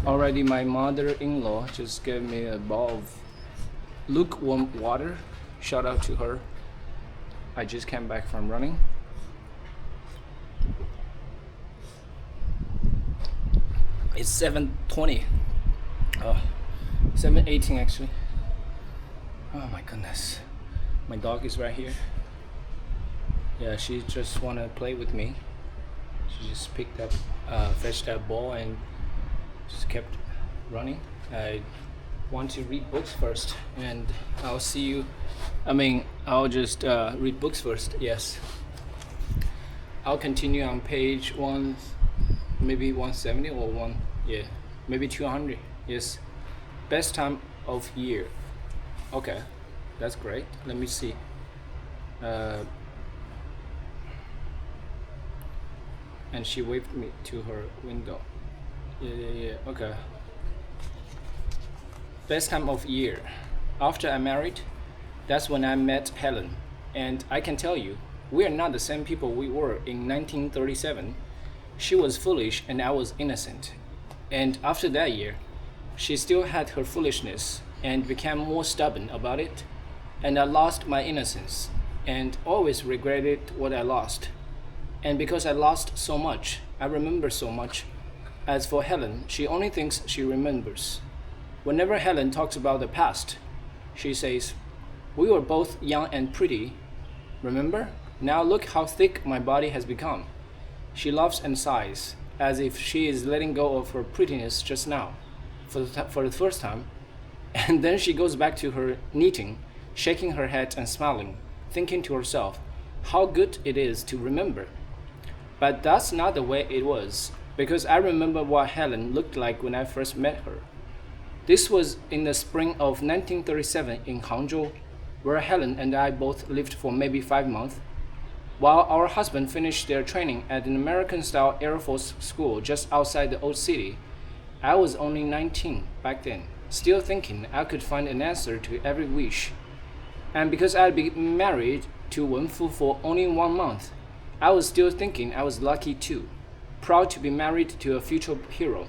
Already my mother-in-law just gave me a bowl of lukewarm water. Shout out to her. I just came back from running. It's 7:20. 7:18 actually. Oh my goodness. My dog is right here. Yeah, she just wanna play with me. She just picked up, fetched that ball and just kept running. I want to read books first, and I'll see you. I'll just read books first. Yes. I'll continue on page one, maybe 170 or one. Yeah, maybe 200. Yes. Best time of year. Okay, that's great. Let me see. And she waved me to her window. Yeah. Okay. Best time of year. After I married, that's when I met Helen. And I can tell you, we are not the same people we were in 1937. She was foolish and I was innocent. And after that year, she still had her foolishness and became more stubborn about it. And I lost my innocence and always regretted what I lost. And because I lost so much, I remember so much. As for Helen, she only thinks she remembers. Whenever Helen talks about the past, she says, "We were both young and pretty. Remember? Now look how thick my body has become." She laughs and sighs, as if she is letting go of her prettiness just now, for the first time. And then she goes back to her knitting, shaking her head and smiling, thinking to herself, how good it is to remember. But that's not the way it was, because I remember what Helen looked like when I first met her. This was in the spring of 1937 in Hangzhou, where Helen and I both lived for maybe 5 months. While our husband finished their training at an American-style Air Force school just outside the old city, I was only 19 back then, still thinking I could find an answer to every wish. And because I'd been married to Wenfu for only 1 month, I was still thinking I was lucky too, proud to be married to a future hero.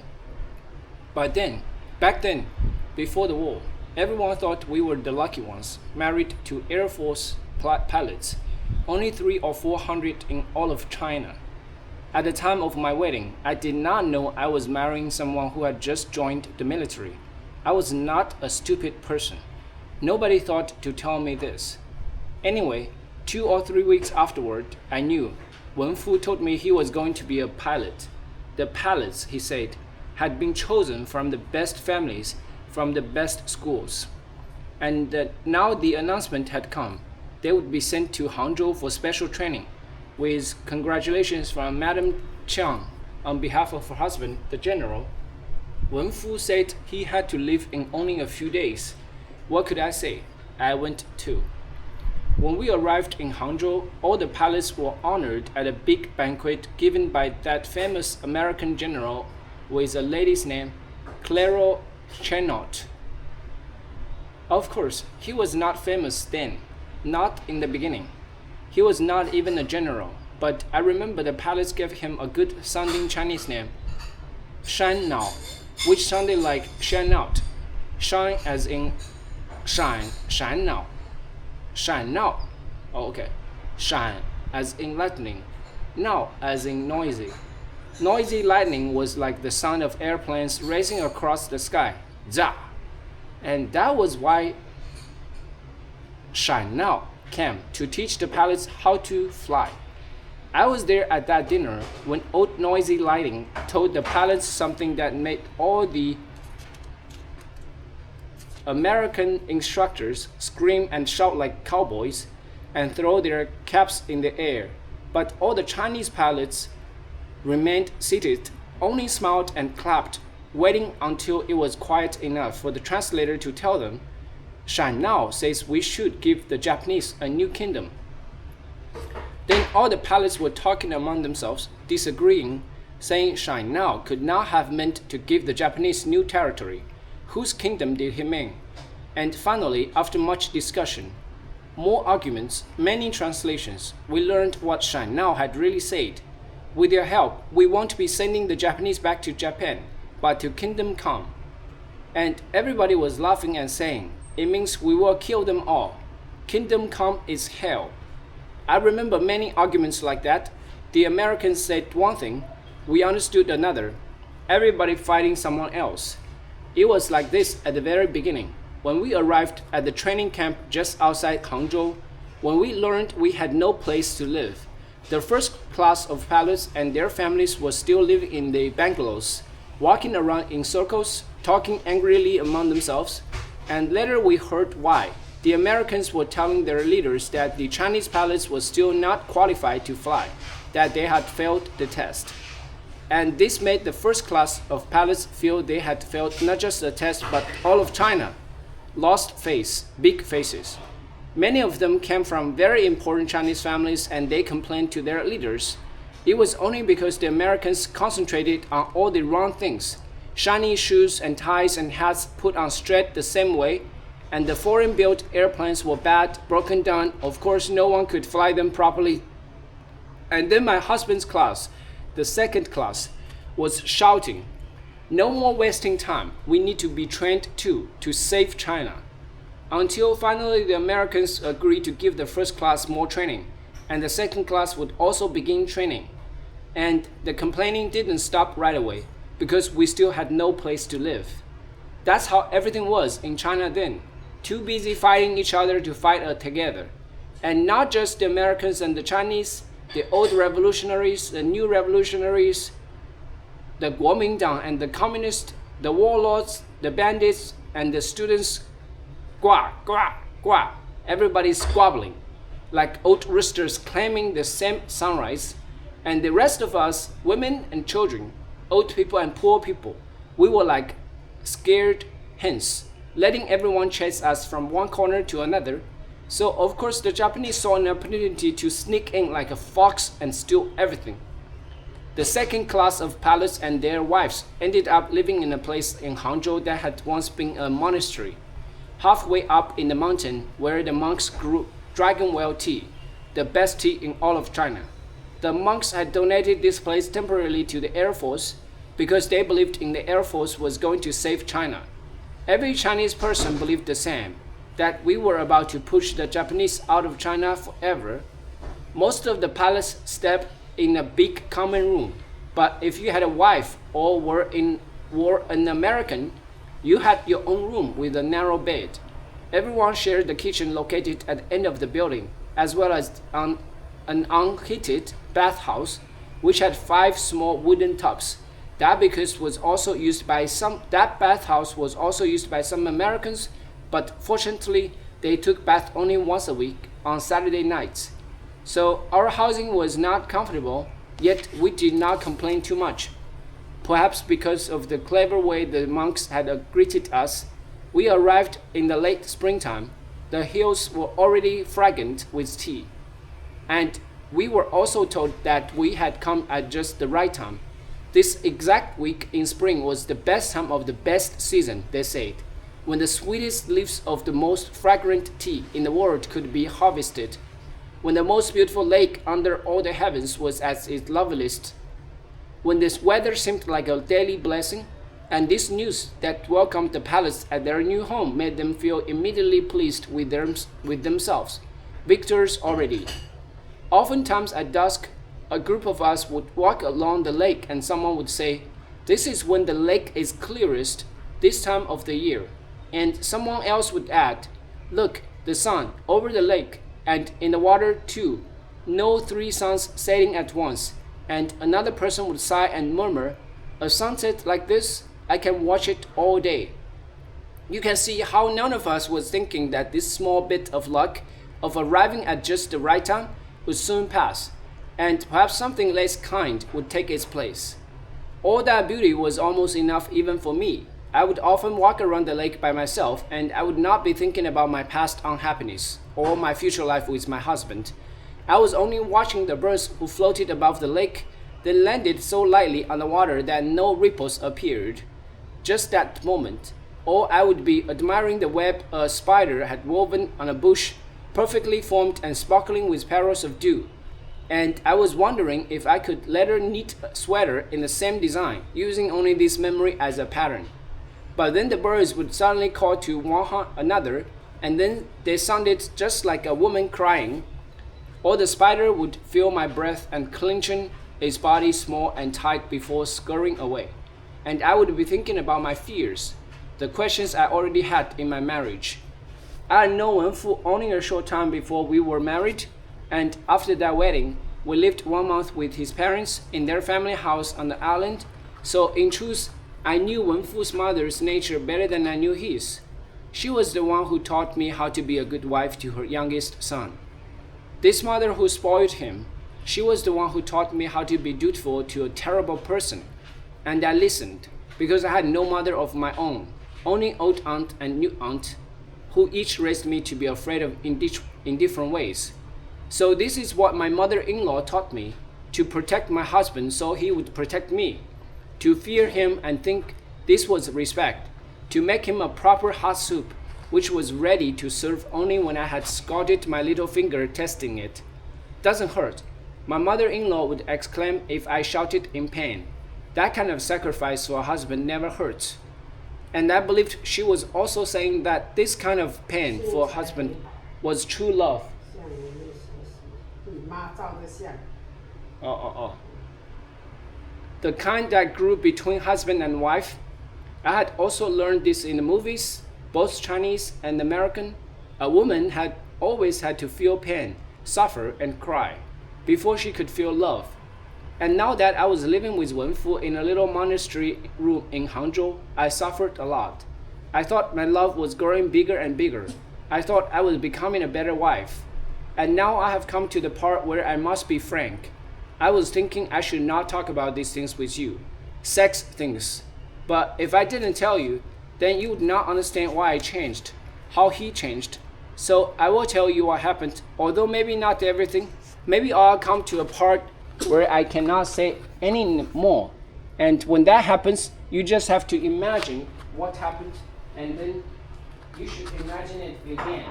But then, back then, before the war, everyone thought we were the lucky ones, married to Air Force pilots, only 300 or 400 in all of China. At the time of my wedding, I did not know I was marrying someone who had just joined the military. I was not a stupid person. Nobody thought to tell me this. Anyway, 2 or 3 weeks afterward, I knew. Wenfu told me he was going to be a pilot. The pilots, he said, had been chosen from the best families, from the best schools. And now the announcement had come. They would be sent to Hangzhou for special training, with congratulations from Madame Chiang on behalf of her husband, the general. Wenfu said he had to leave in only a few days. What could I say? I went too. When we arrived in Hangzhou, all the pilots were honored at a big banquet given by that famous American general with a lady's name, Clara Chennault. Of course, he was not famous then, not in the beginning. He was not even a general, but I remember the pilots gave him a good sounding Chinese name, Shan Nao, which sounded like Shan Out. Shan as in Shan Nao. Shan Nao. Oh, okay. Shan as in lightning. Nao as in noisy. Noisy lightning was like the sound of airplanes racing across the sky. Za! And that was why Shan Nao came to teach the pilots how to fly. I was there at that dinner when old noisy lightning told the pilots something that made all the American instructors scream and shout like cowboys and throw their caps in the air. But all the Chinese pilots remained seated, only smiled and clapped, waiting until it was quiet enough for the translator to tell them, Shan Nao says we should give the Japanese a new kingdom. Then all the pilots were talking among themselves, disagreeing, saying Shan Nao could not have meant to give the Japanese new territory. Whose kingdom did he mean? And finally, after much discussion, more arguments, many translations, we learned what Shan Nao had really said. With their help, we won't be sending the Japanese back to Japan, but to kingdom come. And everybody was laughing and saying, it means we will kill them all. Kingdom come is hell. I remember many arguments like that. The Americans said one thing, we understood another. Everybody fighting someone else. It was like this at the very beginning. When we arrived at the training camp just outside Hangzhou, when we learned we had no place to live, the first class of pilots and their families were still living in the bungalows, walking around in circles, talking angrily among themselves, and later we heard why. The Americans were telling their leaders that the Chinese pilots were still not qualified to fly, that they had failed the test. And this made the first class of pilots feel they had failed not just the test but all of China. Lost face, big faces. Many of them came from very important Chinese families and they complained to their leaders. It was only because the Americans concentrated on all the wrong things. Shiny shoes and ties and hats put on straight the same way, and the foreign-built airplanes were bad, broken down. Of course, no one could fly them properly. And then my husband's class, the second class, was shouting, no more wasting time. We need to be trained too, to save China. Until finally the Americans agreed to give the first class more training, and the second class would also begin training. And the complaining didn't stop right away, because we still had no place to live. That's how everything was in China then. Too busy fighting each other to fight together. And not just the Americans and the Chinese, the old revolutionaries, the new revolutionaries, the Kuomintang and the communists, the warlords, the bandits, and the students. Gua, gua, gua. Everybody's squabbling, like old roosters claiming the same sunrise. And the rest of us, women and children, old people and poor people, we were like scared hens, letting everyone chase us from one corner to another. So of course the Japanese saw an opportunity to sneak in like a fox and steal everything. The second class of pilots and their wives ended up living in a place in Hangzhou that had once been a monastery, halfway up in the mountain where the monks grew dragon well tea, the best tea in all of China. The monks had donated this place temporarily to the Air Force because they believed in the Air Force was going to save China. Every Chinese person believed the same, that we were about to push the Japanese out of China forever. Most of the pilots slept in a big common room, but if you had a wife or were an American, you had your own room with a narrow bed. Everyone shared the kitchen located at the end of the building, as well as an unheated bathhouse, which had 5 small wooden tubs. That bathhouse was also used by some Americans, but fortunately, they took bath only once a week on Saturday nights. So our housing was not comfortable, yet we did not complain too much. Perhaps because of the clever way the monks had greeted us, we arrived in the late springtime. The hills were already fragrant with tea. And we were also told that we had come at just the right time. This exact week in spring was the best time of the best season, they said, when the sweetest leaves of the most fragrant tea in the world could be harvested, when the most beautiful lake under all the heavens was at its loveliest, when this weather seemed like a daily blessing, and this news that welcomed the pilots at their new home made them feel immediately pleased with themselves, victors already. Oftentimes at dusk, a group of us would walk along the lake and someone would say, "This is when the lake is clearest, this time of the year." And someone else would add, "Look, the sun over the lake, and in the water too. No 3 suns setting at once." And another person would sigh and murmur, "A sunset like this, I can watch it all day." You can see how none of us was thinking that this small bit of luck of arriving at just the right time would soon pass, and perhaps something less kind would take its place. All that beauty was almost enough even for me. I would often walk around the lake by myself, and I would not be thinking about my past unhappiness or my future life with my husband. I was only watching the birds who floated above the lake, then landed so lightly on the water that no ripples appeared. Just that moment. Or I would be admiring the web a spider had woven on a bush, perfectly formed and sparkling with petals of dew. And I was wondering if I could let her knit a sweater in the same design, using only this memory as a pattern. But then the birds would suddenly call to one another, and then they sounded just like a woman crying, or the spider would feel my breath and clenching its body small and tight before scurrying away. And I would be thinking about my fears, the questions I already had in my marriage. I had known Wenfu only a short time before we were married, and after that wedding, we lived 1 month with his parents in their family house on the island, so in truth, I knew Wenfu's mother's nature better than I knew his. She was the one who taught me how to be a good wife to her youngest son. This mother who spoiled him, she was the one who taught me how to be dutiful to a terrible person. And I listened, because I had no mother of my own, only old aunt and new aunt, who each raised me to be afraid of in different ways. So this is what my mother-in-law taught me, to protect my husband so he would protect me, to fear him and think this was respect, to make him a proper hot soup, which was ready to serve only when I had scalded my little finger testing it. Doesn't hurt. My mother-in-law would exclaim if I shouted in pain. That kind of sacrifice for a husband never hurts. And I believed she was also saying that this kind of pain for a husband was true love. The kind that grew between husband and wife. I had also learned this in the movies, both Chinese and American. A woman had always had to feel pain, suffer, and cry before she could feel love. And now that I was living with Wenfu in a little monastery room in Hangzhou, I suffered a lot. I thought my love was growing bigger and bigger. I thought I was becoming a better wife. And now I have come to the part where I must be frank. I was thinking I should not talk about these things with you. Sex things. But if I didn't tell you, then you would not understand why I changed, how he changed. So I will tell you what happened, although maybe not everything. Maybe I'll come to a part where I cannot say any more. And when that happens, you just have to imagine what happened, and then you should imagine it again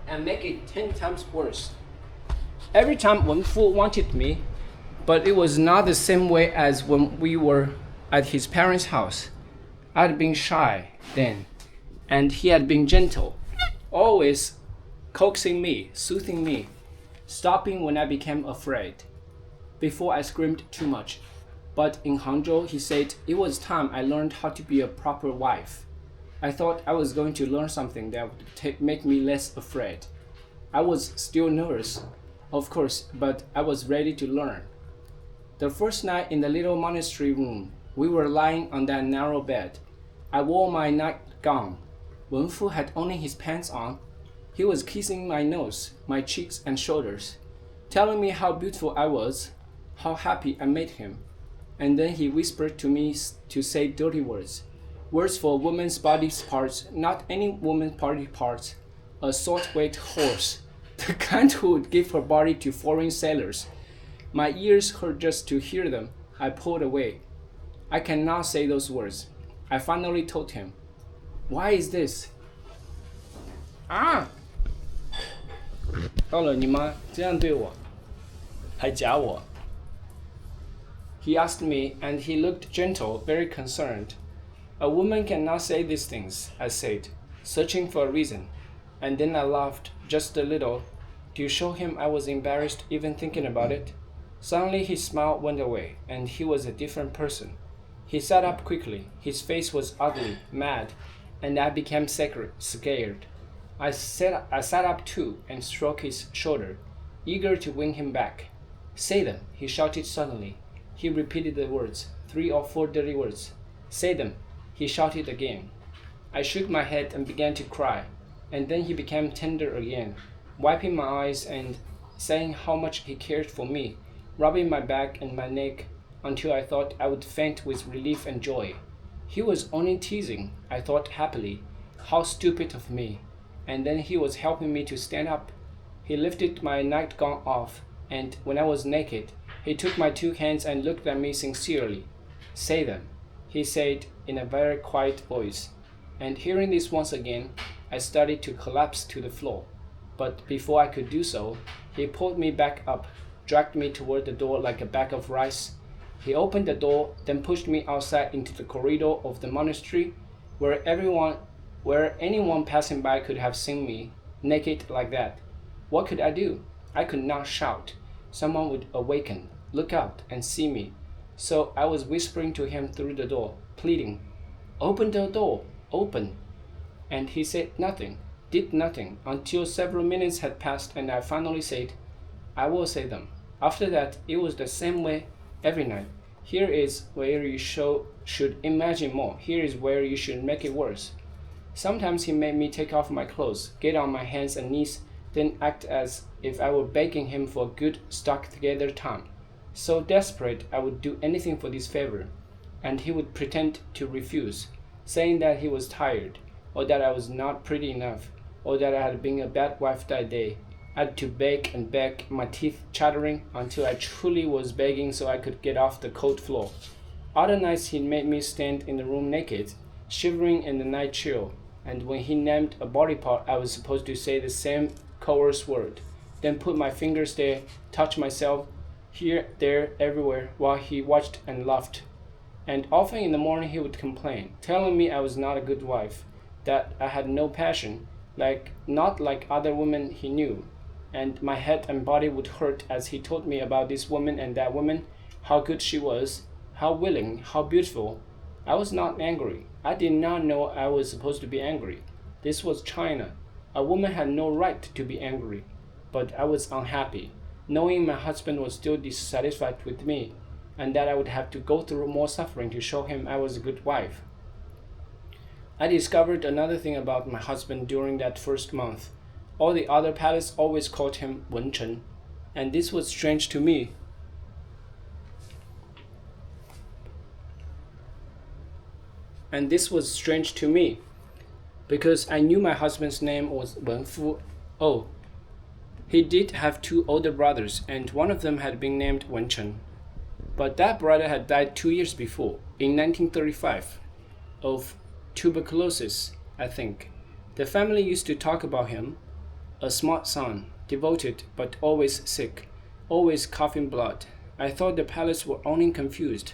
and make it 10 times worse. Every time Wenfu wanted me, but it was not the same way as when we were at his parents' house. I had been shy then, and he had been gentle, always coaxing me, soothing me, stopping when I became afraid, before I screamed too much. But in Hangzhou, he said it was time I learned how to be a proper wife. I thought I was going to learn something that would make me less afraid. I was still nervous, of course, but I was ready to learn. The first night in the little monastery room, we were lying on that narrow bed. I wore my nightgown. Wenfu had only his pants on. He was kissing my nose, my cheeks and shoulders, telling me how beautiful I was, how happy I made him. And then he whispered to me to say dirty words. Words for woman's body parts, not any woman's body parts. A salt-weight horse, the kind who would give her body to foreign sailors. My ears hurt just to hear them. I pulled away. I cannot say those words. I finally told him, "Why is this?" 到了你妈这样对我，还夹我。He asked me, and he looked gentle, very concerned. A woman cannot say these things, I said, searching for a reason. And then I laughed, just a little, to show him I was embarrassed even thinking about it. Suddenly his smile went away, and he was a different person. He sat up quickly. His face was ugly, mad, and I became scared. I sat up too and stroked his shoulder, eager to win him back. "Say them," he shouted suddenly. He repeated the words, 3 or 4 dirty words. "Say them," he shouted again. I shook my head and began to cry, and then he became tender again, wiping my eyes and saying how much he cared for me, rubbing my back and my neck until I thought I would faint with relief and joy. He was only teasing, I thought happily. How stupid of me. And then he was helping me to stand up. He lifted my nightgown off, and when I was naked, he took my 2 hands and looked at me sincerely. "Say them," he said in a very quiet voice. And hearing this once again, I started to collapse to the floor. But before I could do so, he pulled me back up. dragged me toward the door like a bag of rice. He opened the door, then pushed me outside into the corridor of the monastery, where anyone passing by could have seen me, naked like that. What could I do? I could not shout. Someone would awaken, look out, and see me. So I was whispering to him through the door, pleading, "Open the door, open." And he said nothing, did nothing, until several minutes had passed and I finally said, "I will say them." After that, it was the same way every night. Here is where you should imagine more. Here is where you should make it worse. Sometimes he made me take off my clothes, get on my hands and knees, then act as if I were begging him for a good stuck-together time. So desperate, I would do anything for this favor, and he would pretend to refuse, saying that he was tired, or that I was not pretty enough, or that I had been a bad wife that day. I had to beg and beg, my teeth chattering, until I truly was begging so I could get off the cold floor. Other nights he made me stand in the room naked, shivering in the night chill, and when he named a body part, I was supposed to say the same coerce word, then put my fingers there, touch myself, here, there, everywhere, while he watched and laughed. And often in the morning he would complain, telling me I was not a good wife, that I had no passion, not like other women he knew. And my head and body would hurt as he told me about this woman and that woman, how good she was, how willing, how beautiful. I was not angry. I did not know I was supposed to be angry. This was China. A woman had no right to be angry. But I was unhappy, knowing my husband was still dissatisfied with me, and that I would have to go through more suffering to show him I was a good wife. I discovered another thing about my husband during that first month. All the other palace always called him Wen Chen, and this was strange to me. Because I knew my husband's name was Wen Fu. Oh, he did have two older brothers, and one of them had been named Wen Chen. But that brother had died 2 years before, in 1935, of tuberculosis, I think. The family used to talk about him, a smart son, devoted but always sick, always coughing blood. I thought the palace were only confused,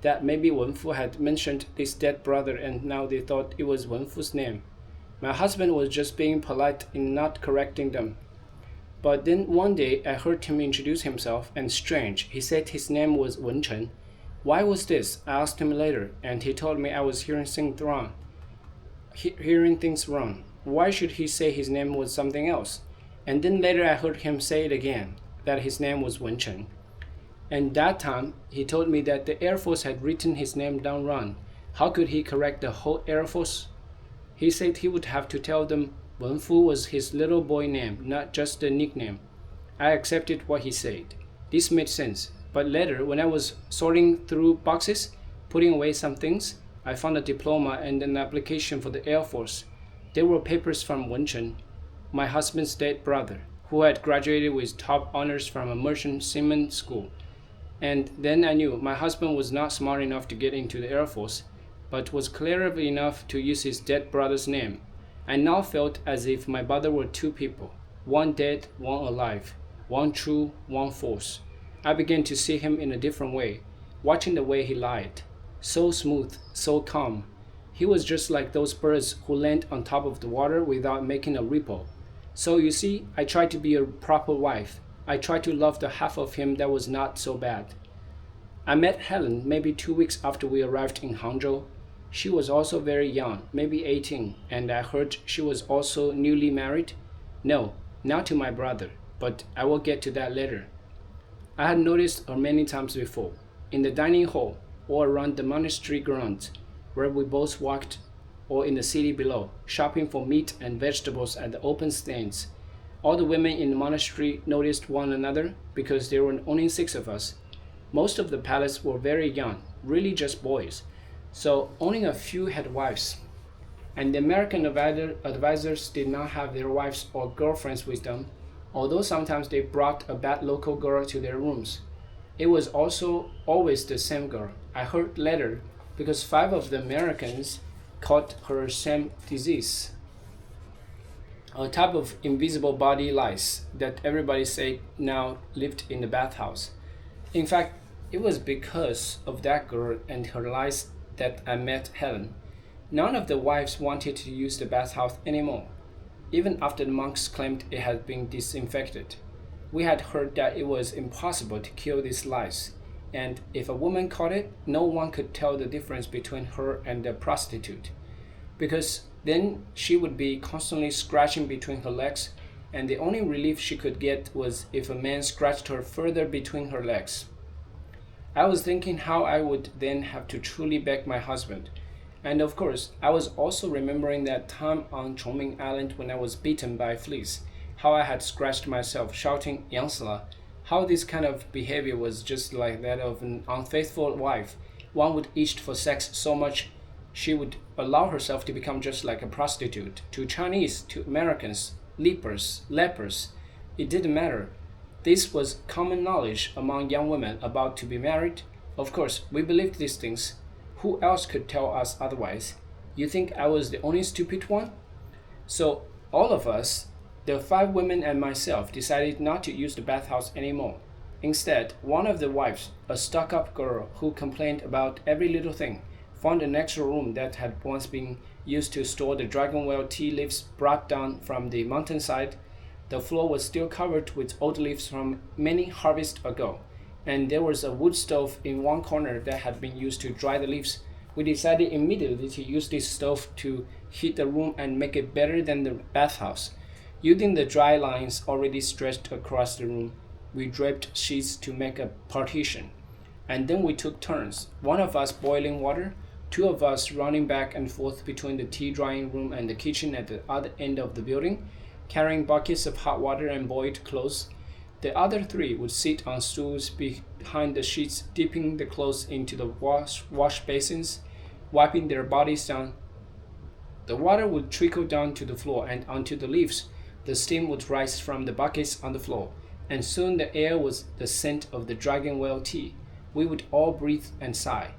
that maybe Wen Fu had mentioned this dead brother and now they thought it was Wen Fu's name. My husband was just being polite in not correcting them. But then one day I heard him introduce himself, and strange, he said his name was Wen Chen. Why was this? I asked him later, and he told me I was hearing things wrong. Why should he say his name was something else? And then later I heard him say it again, that his name was Wen Chen. And that time, he told me that the Air Force had written his name down wrong. How could he correct the whole Air Force? He said he would have to tell them Wen Fu was his little boy name, not just a nickname. I accepted what he said. This made sense. But later, when I was sorting through boxes, putting away some things, I found a diploma and an application for the Air Force. There were papers from Wen Chen, my husband's dead brother, who had graduated with top honors from a merchant seaman school. And then I knew my husband was not smart enough to get into the Air Force, but was clever enough to use his dead brother's name. I now felt as if my brother were two people, one dead, one alive, one true, one false. I began to see him in a different way, watching the way he lied. So smooth, so calm. He was just like those birds who land on top of the water without making a ripple. So you see, I tried to be a proper wife. I tried to love the half of him that was not so bad. I met Helen maybe 2 weeks after we arrived in Hangzhou. She was also very young, maybe 18, and I heard she was also newly married. No, not to my brother, but I will get to that later. I had noticed her many times before, in the dining hall or around the monastery grounds, where we both walked, or in the city below, shopping for meat and vegetables at the open stands. All the women in the monastery noticed one another because there were only 6 of us. Most of the palace were very young, really just boys, so only a few had wives. And the American advisors did not have their wives or girlfriends with them, although sometimes they brought a bad local girl to their rooms. It was also always the same girl. I heard later, because 5 of the Americans caught her same disease. a type of invisible body lice that everybody say now lived in the bathhouse. In fact, it was because of that girl and her lies that I met Helen. None of the wives wanted to use the bathhouse anymore, even after the monks claimed it had been disinfected. We had heard that it was impossible to kill these lice, and if a woman caught it, no one could tell the difference between her and a prostitute, because then she would be constantly scratching between her legs, and the only relief she could get was if a man scratched her further between her legs. I was thinking how I would then have to truly beg my husband. And of course, I was also remembering that time on Chongming Island when I was bitten by fleas, how I had scratched myself, shouting Yangsla, how this kind of behavior was just like that of an unfaithful wife. One would itch for sex so much she would allow herself to become just like a prostitute. To Chinese, to Americans, lepers, it didn't matter. This was common knowledge among young women about to be married. Of course, we believed these things. Who else could tell us otherwise? You think I was the only stupid one? So, all of us, the 5 women and myself, decided not to use the bathhouse anymore. Instead, one of the wives, a stuck-up girl who complained about every little thing, found an extra room that had once been used to store the dragonwell tea leaves brought down from the mountainside. The floor was still covered with old leaves from many harvests ago, and there was a wood stove in one corner that had been used to dry the leaves. We decided immediately to use this stove to heat the room and make it better than the bathhouse. Using the dry lines already stretched across the room, we draped sheets to make a partition. And then we took turns, one of us boiling water, 2 of us running back and forth between the tea drying room and the kitchen at the other end of the building, carrying buckets of hot water and boiled clothes. The other 3 would sit on stools behind the sheets, dipping the clothes into the wash basins, wiping their bodies down. The water would trickle down to the floor and onto the leaves. The steam would rise from the buckets on the floor, and soon the air was the scent of the dragonwell tea. We would all breathe and sigh,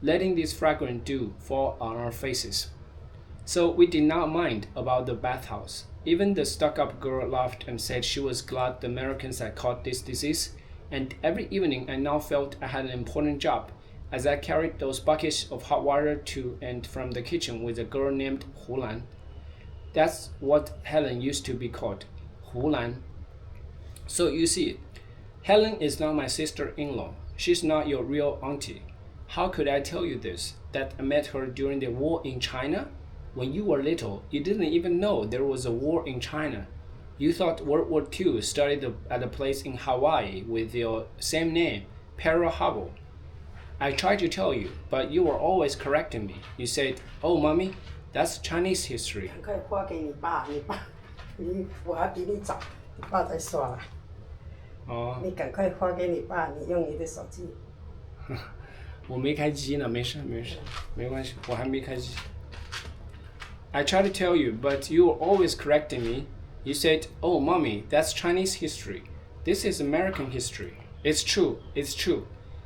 letting this fragrant dew fall on our faces. So we did not mind about the bathhouse. Even the stuck-up girl laughed and said she was glad the Americans had caught this disease, and every evening I now felt I had an important job, as I carried those buckets of hot water to and from the kitchen with a girl named Hulan. That's what Helen used to be called, Hulan. So you see, Helen is not my sister-in-law. She's not your real auntie. How could I tell you this? That I met her during the war in China? When you were little, you didn't even know there was a war in China. You thought World War II started at a place in Hawaii with your same name, Pearl Harbor. I tried to tell you, but you were always correcting me. You said, "Oh, mommy, that's Chinese history." 可以发给你爸，我还比你早，你爸在刷了。你赶快发给你爸，你用你的手机。我没开机呢，没事，没关系，我还没开机。I tried to tell you, but you were always correcting me. You said, "Oh, mommy, that's Chinese history. This is American history." It's true.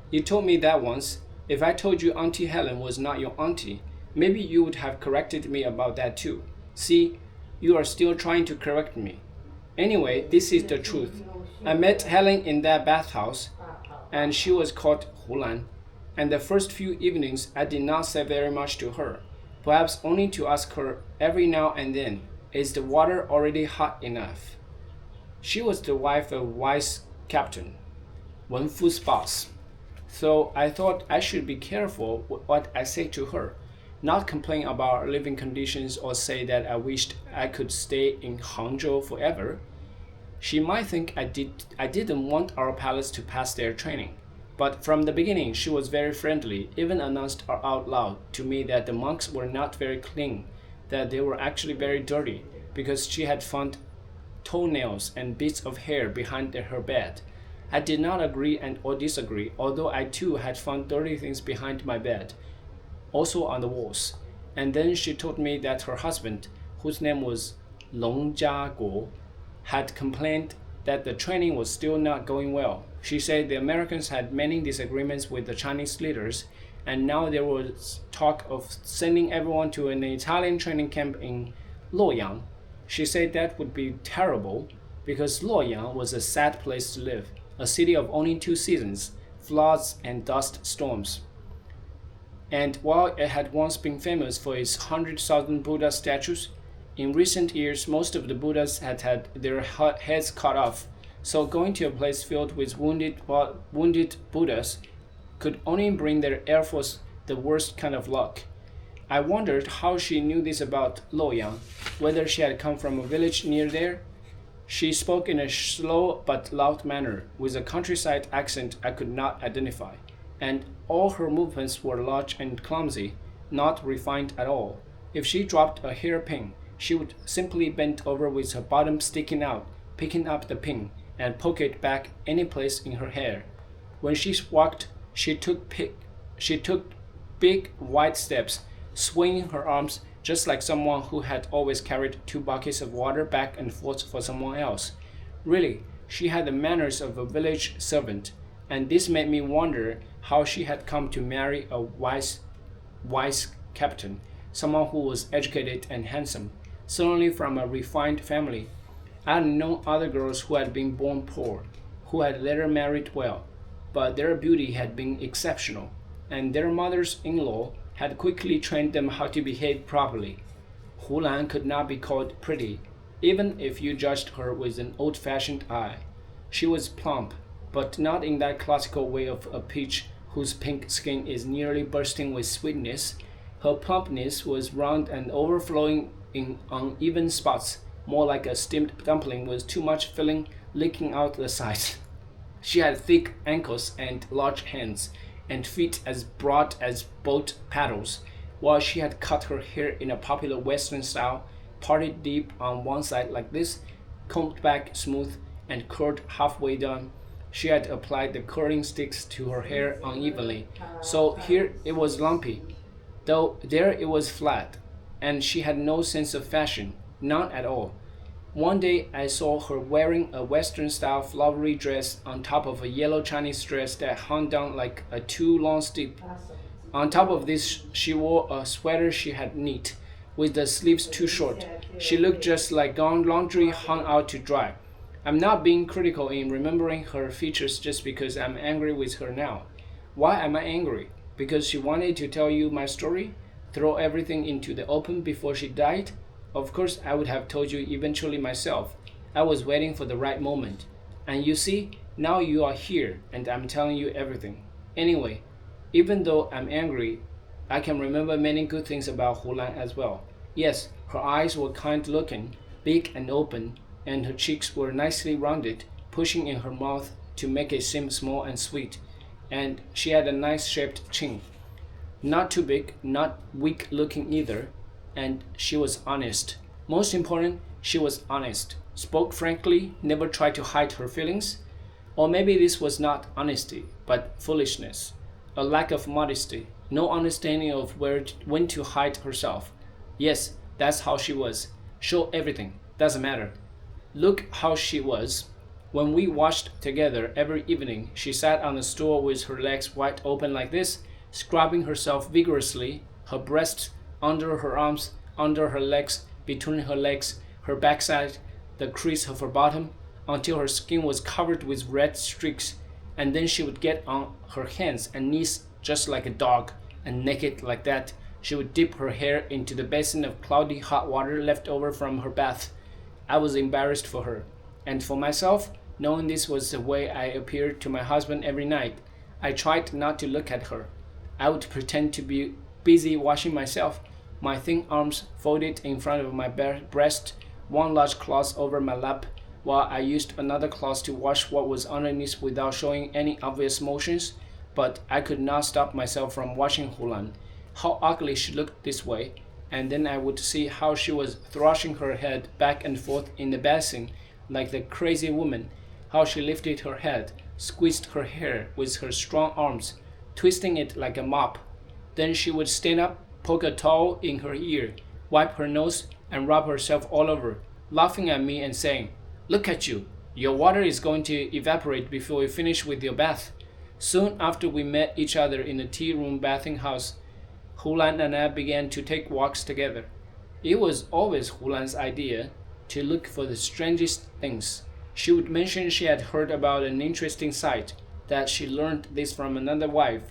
You told me that once. If I told you Auntie Helen was not your auntie, maybe you would have corrected me about that too. See, you are still trying to correct me. Anyway, this is the truth. I met Helen in that bathhouse, and she was called Hulan. And the first few evenings, I did not say very much to her, perhaps only to ask her every now and then, "Is the water already hot enough?" She was the wife of vice captain, Wen Fu's boss. So I thought I should be careful with what I say to her, not complain about our living conditions or say that I wished I could stay in Hangzhou forever. She might think I didn't want our pilots to pass their training. But from the beginning, she was very friendly, even announced out loud to me that the monks were not very clean, that they were actually very dirty, because she had found toenails and bits of hair behind her bed. I did not agree or disagree, although I too had found dirty things behind my bed, also on the walls. And then she told me that her husband, whose name was Long Jiaguo, had complained that the training was still not going well. She said the Americans had many disagreements with the Chinese leaders, and now there was talk of sending everyone to an Italian training camp in Luoyang. She said that would be terrible because Luoyang was a sad place to live, a city of only 2 seasons, floods and dust storms. And while it had once been famous for its 100,000 Buddha statues, in recent years most of the Buddhas had had their heads cut off, so going to a place filled with wounded Buddhas could only bring their Air Force the worst kind of luck. I wondered how she knew this about Luoyang, whether she had come from a village near there. She spoke in a slow but loud manner, with a countryside accent I could not identify, and all her movements were large and clumsy, not refined at all. If she dropped a hairpin, she would simply bend over with her bottom sticking out, picking up the pin, and poke it back any place in her hair. When she walked, she took big wide steps, swinging her arms just like someone who had always carried 2 buckets of water back and forth for someone else. Really, she had the manners of a village servant, and this made me wonder how she had come to marry a wise captain, someone who was educated and handsome, certainly from a refined family. I had known other girls who had been born poor, who had later married well, but their beauty had been exceptional, and their mothers-in-law had quickly trained them how to behave properly. Hulan could not be called pretty, even if you judged her with an old-fashioned eye. She was plump, but not in that classical way of a peach whose pink skin is nearly bursting with sweetness. Her plumpness was round and overflowing in uneven spots, more like a steamed dumpling with too much filling leaking out the sides. She had thick ankles and large hands, and feet as broad as boat paddles, while she had cut her hair in a popular Western style, parted deep on one side like this, combed back smooth, and curled halfway down. She had applied the curling sticks to her hair unevenly, so here it was lumpy, though there it was flat, and she had no sense of fashion, none at all. One day I saw her wearing a Western-style flowery dress on top of a yellow Chinese dress that hung down like a too long stick. On top of this, she wore a sweater she had knit, with the sleeves too short. She looked just like laundry hung out to dry. I'm not being critical in remembering her features just because I'm angry with her now. Why am I angry? Because she wanted to tell you my story? Throw everything into the open before she died? Of course, I would have told you eventually myself. I was waiting for the right moment. And you see, now you are here, and I'm telling you everything. Anyway, even though I'm angry, I can remember many good things about Hulan as well. Yes, her eyes were kind-looking, big and open, and her cheeks were nicely rounded, pushing in her mouth to make it seem small and sweet. And she had a nice-shaped chin. Not too big, not weak-looking either. And she was honest. Most important, she was honest. Spoke frankly, never tried to hide her feelings. Or maybe this was not honesty, but foolishness. A lack of modesty. No understanding of when to hide herself. Yes, that's how she was. Show everything. Doesn't matter. Look how she was. When we washed together every evening, she sat on the stool with her legs wide open like this, scrubbing herself vigorously, her breasts under her arms, under her legs, between her legs, her backside, the crease of her bottom, until her skin was covered with red streaks, and then she would get on her hands and knees just like a dog, and naked like that, she would dip her hair into the basin of cloudy hot water left over from her bath. I was embarrassed for her, and for myself, knowing this was the way I appeared to my husband every night, I tried not to look at her. I would pretend to be busy washing myself, my thin arms folded in front of my breast, one large cloth over my lap, while I used another cloth to wash what was underneath without showing any obvious motions. But I could not stop myself from watching Hulan. How ugly she looked this way, and then I would see how she was thrashing her head back and forth in the basin like the crazy woman, how she lifted her head, squeezed her hair with her strong arms, twisting it like a mop. Then she would stand up, poke a towel in her ear, wipe her nose, and rub herself all over, laughing at me and saying, "Look at you. Your water is going to evaporate before you finish with your bath." Soon after we met each other in the tea room bathing house, Hulan and I began to take walks together. It was always Hulan's idea to look for the strangest things. She would mention she had heard about an interesting sight, that she learned this from another wife,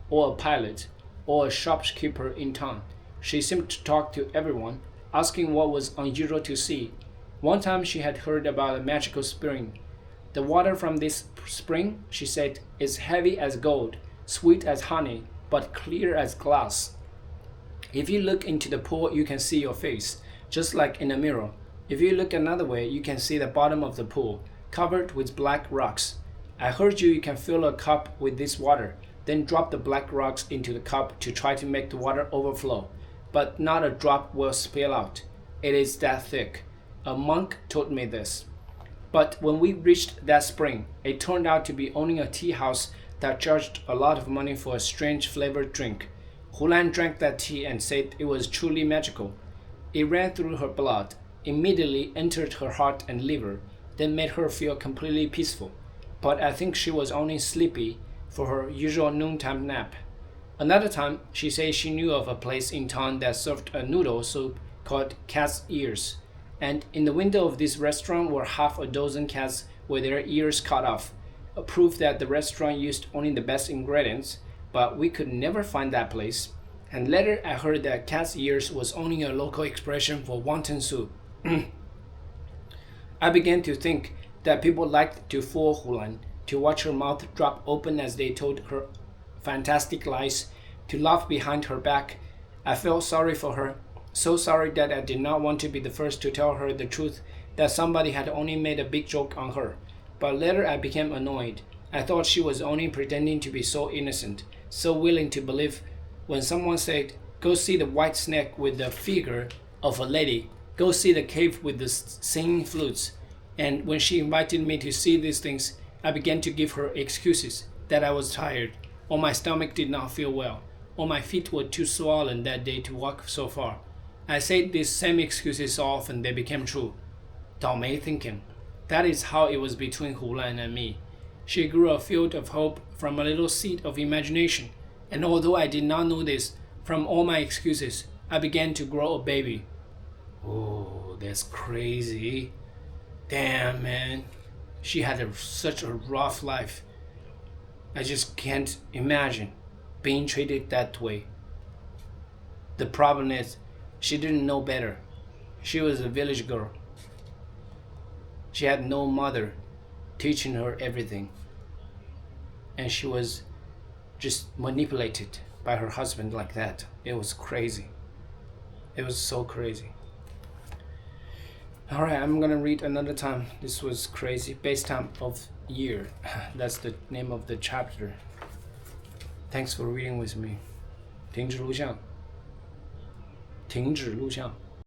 or a pilot, or a shopkeeper in town. She seemed to talk to everyone, asking what was unusual to see. One time she had heard about a magical spring. The water from this spring, she said, is heavy as gold, sweet as honey, but clear as glass. If you look into the pool, you can see your face, just like in a mirror. If you look another way, you can see the bottom of the pool, covered with black rocks. I heard you can fill a cup with this water, then drop the black rocks into the cup to try to make the water overflow, but not a drop will spill out. It is that thick. A monk told me this. But when we reached that spring, it turned out to be owning a tea house that charged a lot of money for a strange flavored drink. Hulan drank that tea and said it was truly magical. It ran through her blood, immediately entered her heart and liver, then made her feel completely peaceful. But I think she was only sleepy for her usual noontime nap. Another time, she said she knew of a place in town that served a noodle soup called cat's ears, and in the window of this restaurant were half a dozen cats with their ears cut off, a proof that the restaurant used only the best ingredients, but we could never find that place. And later I heard that cat's ears was only a local expression for wonton soup. I began to think that people liked to fool Hulan, to watch her mouth drop open as they told her fantastic lies, to laugh behind her back. I felt sorry for her, so sorry that I did not want to be the first to tell her the truth, that somebody had only made a big joke on her. But later I became annoyed. I thought she was only pretending to be so innocent, so willing to believe. When someone said, "Go see the white snake with the figure of a lady, go see the cave with the singing flutes," and when she invited me to see these things, I began to give her excuses, that I was tired, or my stomach did not feel well, or my feet were too swollen that day to walk so far. I said these same excuses so often they became true. 倒霉 thinking. That is how it was between Hulan and me. She grew a field of hope from a little seed of imagination, and although I did not know this, from all my excuses, I began to grow a baby. Oh, that's crazy. Damn, man. She had such a rough life. I just can't imagine being treated that way. The problem is, she didn't know better. She was a village girl. She had no mother teaching her everything. And she was just manipulated by her husband like that. It was crazy. It was so crazy. Alright, I'm gonna read another time. This was crazy. Base time of year. That's the name of the chapter. Thanks for reading with me. 停止录像。停止录像。